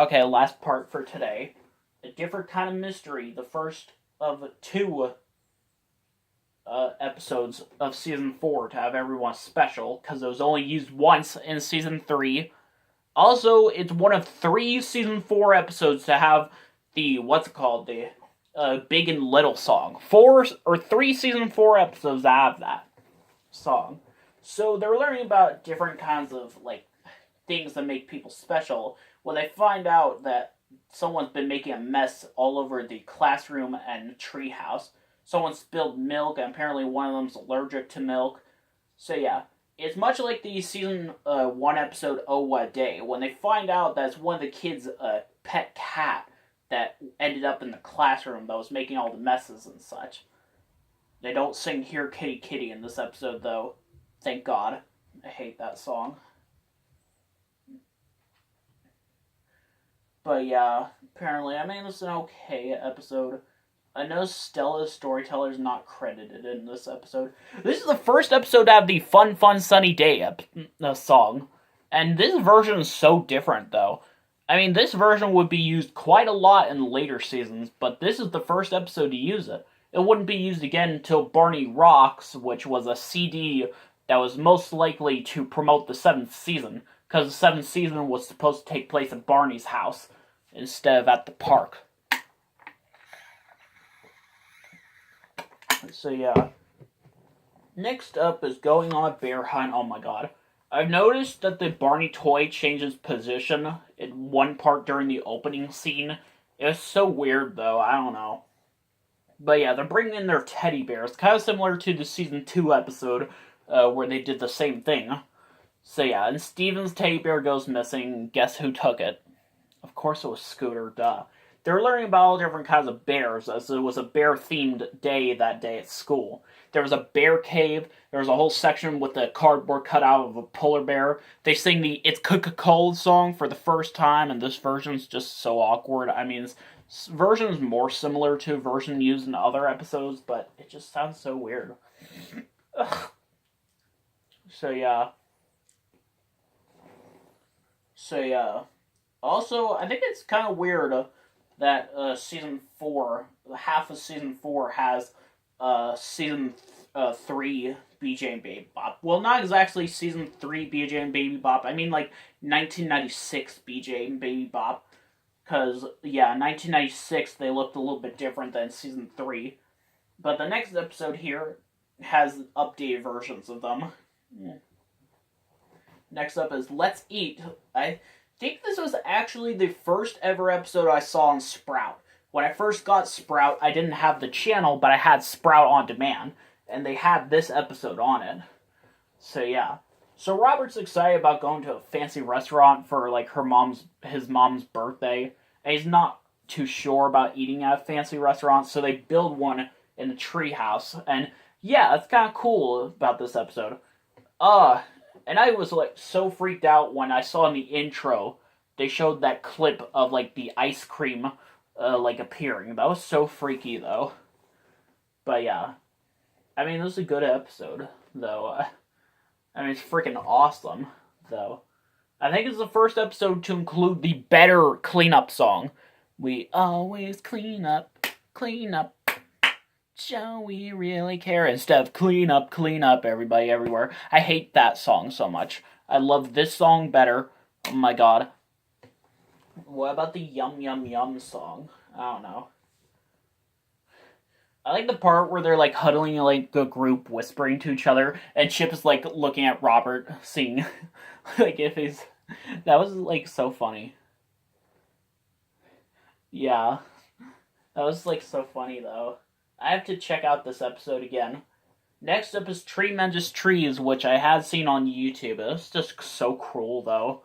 Okay, last part for today. A different kind of mystery. The first of two episodes of season 4 to have everyone special, because it was only used once in season 3. Also, it's one of 3 season 4 episodes to have the, what's it called, the Big and Little song. 3 season 4 episodes that have that song. So they're learning about different kinds of, like, things that make people special when they find out that someone's been making a mess all over the classroom and treehouse. Someone spilled milk, and apparently one of them's allergic to milk. So yeah, it's much like the season 1 episode "Oh What a Day" when they find out that it's one of the kids' pet cat that ended up in the classroom that was making all the messes and such. They don't sing "Here Kitty Kitty" in this episode though. Thank God. I hate that song. But yeah, apparently, I mean, it's an okay episode. I know Stella's storyteller is not credited in this episode. This is the first episode to have the Fun Fun Sunny Day song. And this version is so different, though. I mean, this version would be used quite a lot in later seasons, but this is the first episode to use it. It wouldn't be used again until Barney Rocks, which was a CD that was most likely to promote the 7th season, because the 7th season was supposed to take place at Barney's house instead of at the park. So yeah. Next up is going on a bear hunt. Oh my god. I've noticed that the Barney toy changes position in one part during the opening scene. It's so weird though, I don't know. But yeah, they're bringing in their teddy bears. Kind of similar to the season 2 episode where they did the same thing. So yeah, and Steven's teddy bear goes missing. Guess who took it? Of course it was Scooter, duh. They're learning about all different kinds of bears, as it was a bear-themed day that day at school. There was a bear cave, there was a whole section with a cardboard cutout of a polar bear. They sing the It's Coca-Cola song for the first time, and this version's just so awkward. I mean, this version's more similar to a version used in other episodes, but it just sounds so weird. Ugh. So yeah. Also, I think it's kind of weird that season 4, half of season 4 has season 3 BJ and Baby Bop. Well, not exactly season 3 BJ and Baby Bop. I mean, like, 1996 BJ and Baby Bop. Because, yeah, 1996, they looked a little bit different than season 3. But the next episode here has updated versions of them. Next up is Let's Eat. I think this was actually the first ever episode I saw on Sprout. When I first got Sprout, I didn't have the channel, but I had Sprout on demand, and they had this episode on it. So yeah. So Robert's excited about going to a fancy restaurant for like his mom's birthday, and he's not too sure about eating at a fancy restaurant, so they build one in the treehouse. And yeah, that's kind of cool about this episode. And I was like so freaked out when I saw in the intro they showed that clip of like the ice cream like appearing. That was so freaky though. But yeah, I mean, this is a good episode though. I mean, it's freaking awesome though. I think it's the first episode to include the better cleanup song. We always clean up, shall we really care? Instead of clean up, everybody everywhere. I hate that song so much. I love this song better. Oh my god. What about the Yum Yum Yum song? I don't know. I like the part where they're like huddling like a group whispering to each other and Chip is like looking at Robert sing. Like if he's... That was like so funny. Yeah. That was like so funny though. I have to check out this episode again. Next up is Tremendous Trees, which I had seen on YouTube. It was just so cruel, though.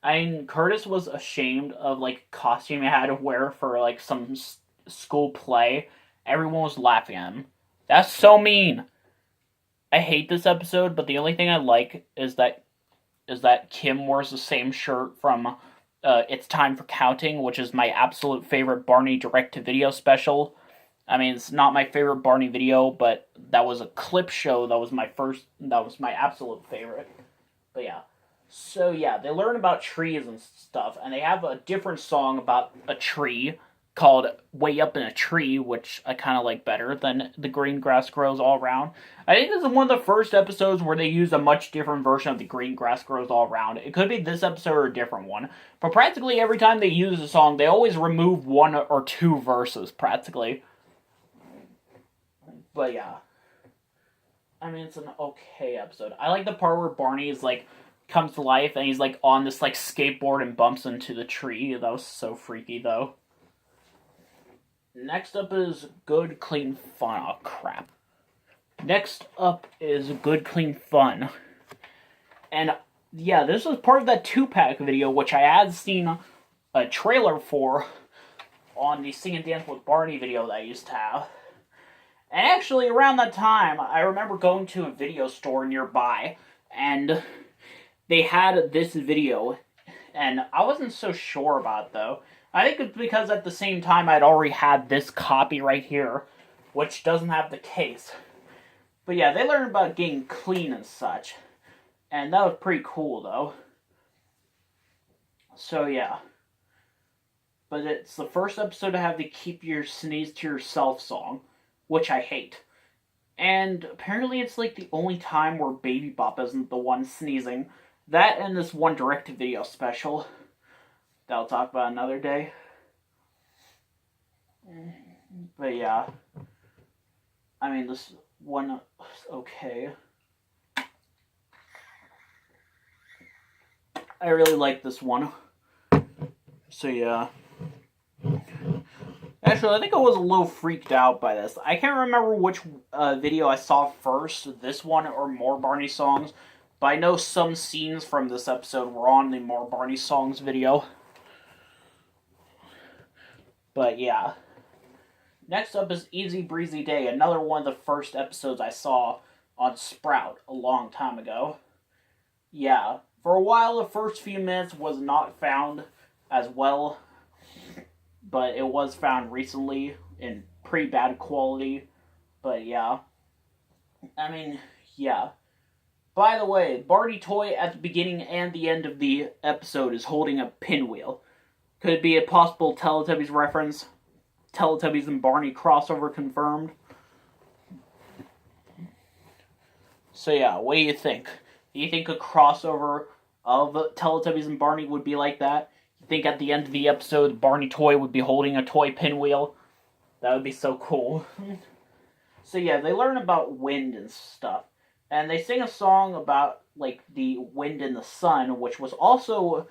I mean, Curtis was ashamed of, like, costume he had to wear for, like, some school play. Everyone was laughing at him. That's so mean! I hate this episode, but the only thing I like is that Kim wears the same shirt from It's Time for Counting, which is my absolute favorite Barney direct-to-video special. I mean, it's not my favorite Barney video, but that was a clip show that was my absolute favorite. But yeah. So yeah, they learn about trees and stuff, and they have a different song about a tree called "Way Up in a Tree," which I kind of like better than "The Green Grass Grows All Around." I think this is one of the first episodes where they use a much different version of "The Green Grass Grows All Around." It could be this episode or a different one, but practically every time they use a song, they always remove one or two verses, practically. But yeah. I mean, it's an okay episode. I like the part where Barney is like comes to life and he's like on this like skateboard and bumps into the tree. That was so freaky though. Next up is Good Clean Fun. Oh crap. Next up is Good Clean Fun. And yeah, this was part of that 2-pack video which I had seen a trailer for on the Sing and Dance with Barney video that I used to have. And actually, around that time, I remember going to a video store nearby, and they had this video, and I wasn't so sure about it, though. I think it's because at the same time I'd already had this copy right here, which doesn't have the case. But yeah, they learned about getting clean and such, and that was pretty cool, though. So yeah. But it's the first episode to have the Keep Your Sneeze to Yourself song, which I hate. And apparently it's like the only time where Baby Bop isn't the one sneezing. That and this one direct-to-video special that I'll talk about another day. But yeah. I mean, this one is okay. I really like this one. So yeah. Actually, I think I was a little freaked out by this. I can't remember which video I saw first, this one or More Barney Songs, but I know some scenes from this episode were on the More Barney Songs video. But yeah. Next up is Easy Breezy Day, another one of the first episodes I saw on Sprout a long time ago. Yeah, for a while the first few minutes was not found as well, but it was found recently in pretty bad quality. But yeah. I mean, yeah. By the way, Barney Toy at the beginning and the end of the episode is holding a pinwheel. Could it be a possible Teletubbies reference? Teletubbies and Barney crossover confirmed? So yeah, what do you think? Do you think a crossover of Teletubbies and Barney would be like that? You think at the end of the episode, Barney Toy would be holding a toy pinwheel? That would be so cool. So yeah, they learn about wind and stuff. And they sing a song about, like, the wind and the sun, which was also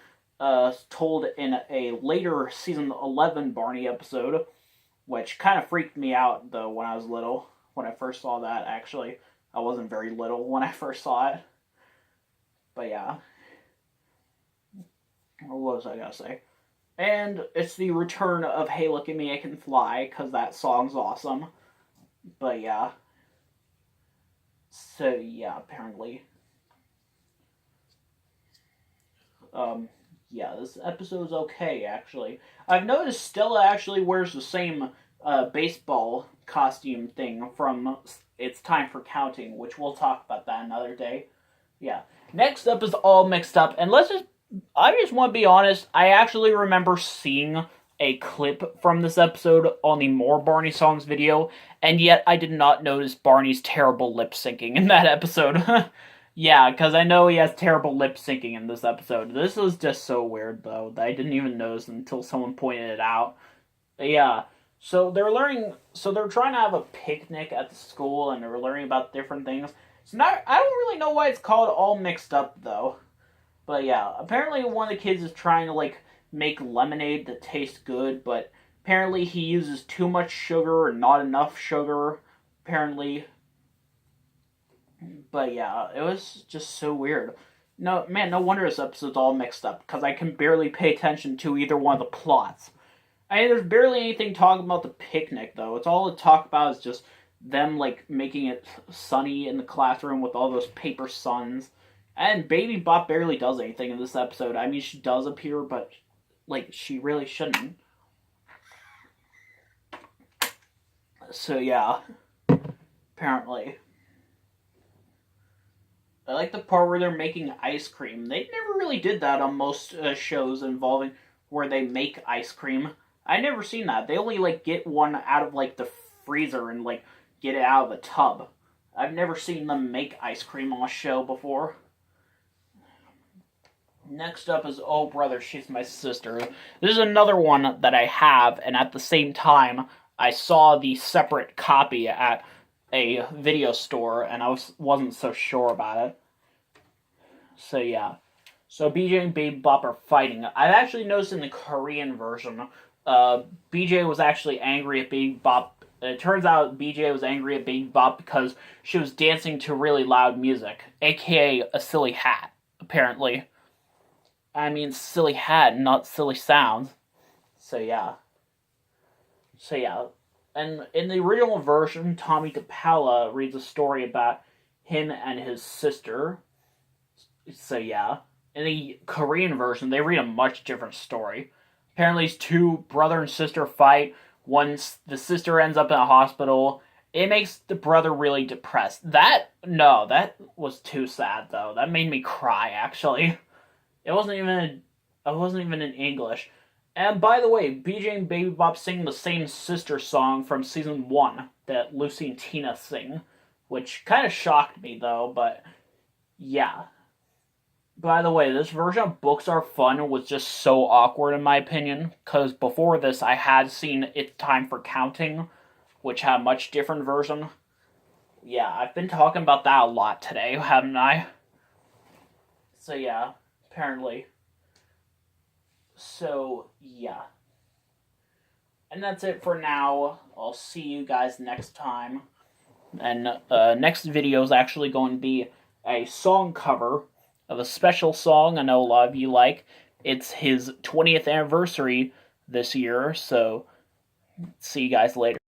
told in a later season 11 Barney episode, which kind of freaked me out, though, when I was little. When I first saw that, actually. I wasn't very little when I first saw it. But yeah. What was I gonna say? And it's the return of Hey Look at Me, I Can Fly, because that song's awesome. But yeah. So yeah, apparently. Yeah, this episode's okay, actually. I've noticed Stella actually wears the same baseball costume thing from It's Time for Counting, which we'll talk about that another day. Yeah. Next up is All Mixed Up, and I just want to be honest, I actually remember seeing a clip from this episode on the More Barney Songs video, and yet I did not notice Barney's terrible lip syncing in that episode. Yeah, because I know he has terrible lip syncing in this episode. This was just so weird, though, that I didn't even notice until someone pointed it out. But yeah, so they're trying to have a picnic at the school, and they're learning about different things. I don't really know why it's called All Mixed Up, though. But yeah, apparently one of the kids is trying to, like, make lemonade that tastes good, but apparently he uses too much sugar and not enough sugar, apparently. But yeah, it was just so weird. No wonder this episode's all mixed up, because I can barely pay attention to either one of the plots. I mean, there's barely anything talking about the picnic, though. It's all to talk about is just them, like, making it sunny in the classroom with all those paper suns. And Baby Bop barely does anything in this episode. I mean, she does appear, but, like, she really shouldn't. So, yeah. Apparently. I like the part where they're making ice cream. They never really did that on most shows involving where they make ice cream. I never seen that. They only like get one out of like the freezer and like get it out of the tub. I've never seen them make ice cream on a show before. Next up is Oh Brother, She's My Sister. This is another one that I have, and at the same time, I saw the separate copy at a video store, and I wasn't so sure about it. So yeah. So BJ and Baby Bop are fighting. I've actually noticed in the Korean version, BJ was actually angry at Baby Bop. It turns out BJ was angry at Baby Bop because she was dancing to really loud music, aka a silly hat, apparently. I mean silly hat, not silly sounds. So yeah. And in the original version, Tommy DePaola reads a story about him and his sister. So yeah. In the Korean version, they read a much different story. Apparently, these two brother and sister fight. Once the sister ends up in a hospital, it makes the brother really depressed. That was too sad though. That made me cry actually. It wasn't even in English. And by the way, BJ and Baby Bop sing the same sister song from season 1 that Lucy and Tina sing, which kind of shocked me though, but yeah. By the way, this version of Books Are Fun was just so awkward in my opinion, because before this I had seen It's Time for Counting, which had a much different version. Yeah, I've been talking about that a lot today, haven't I? So yeah, apparently. So, yeah. And that's it for now. I'll see you guys next time. And next video is actually going to be a song cover of a special song I know a lot of you like. It's his 20th anniversary this year, so see you guys later.